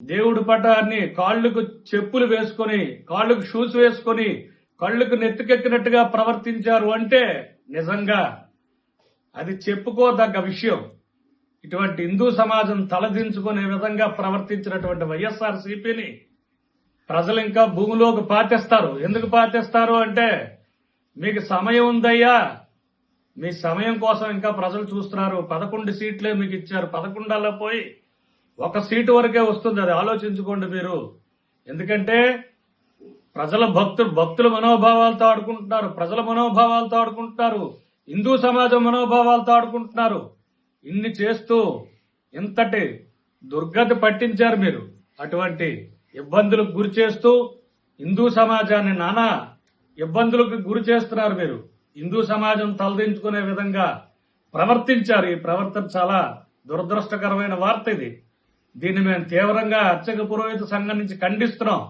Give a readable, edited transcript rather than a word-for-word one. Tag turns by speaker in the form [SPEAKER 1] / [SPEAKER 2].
[SPEAKER 1] దేవుడి పటాన్ని కాళ్ళకు చెప్పులు వేసుకొని, కాళ్ళకు షూస్ వేసుకొని, కళ్ళకు నెత్తికెక్కినట్టుగా ప్రవర్తించారు అంటే నిజంగా అది చెప్పుకోదగ్గ విషయం. ఇటువంటి హిందూ సమాజం తలదించుకునే విధంగా ప్రవర్తించినటువంటి వైఎస్ఆర్ సిపిని ప్రజలు ఇంకా భూమిలోకి పాతేస్తారు. ఎందుకు పాతేస్తారు అంటే, మీకు సమయం ఉందయ్యా, మీ సమయం కోసం ఇంకా ప్రజలు చూస్తున్నారు. 11 సీట్లే మీకు ఇచ్చారు. 11 పోయి 1 సీటు వరకే వస్తుంది. అది ఆలోచించుకోండి మీరు. ఎందుకంటే ప్రజల భక్తుల మనోభావాలతో ఆడుకుంటున్నారు. ప్రజల మనోభావాలతో ఆడుకుంటున్నారు. హిందూ సమాజం మనోభావాలతో ఆడుకుంటున్నారు. ఇన్ని చేస్తూ ఇంతటి దుర్గతి పట్టించారు మీరు. అటువంటి ఇబ్బందులకు గురి చేస్తూ హిందూ సమాజాన్ని నానా ఇబ్బందులకు గురి చేస్తున్నారు మీరు. హిందూ సమాజం తలదించుకునే విధంగా ప్రవర్తించారు. ఈ ప్రవర్తన చాలా దురదృష్టకరమైన వార్త ఇది. దీన్ని మేము తీవ్రంగా అర్చక పురోహిత సంఘం నుంచి ఖండిస్తున్నాం.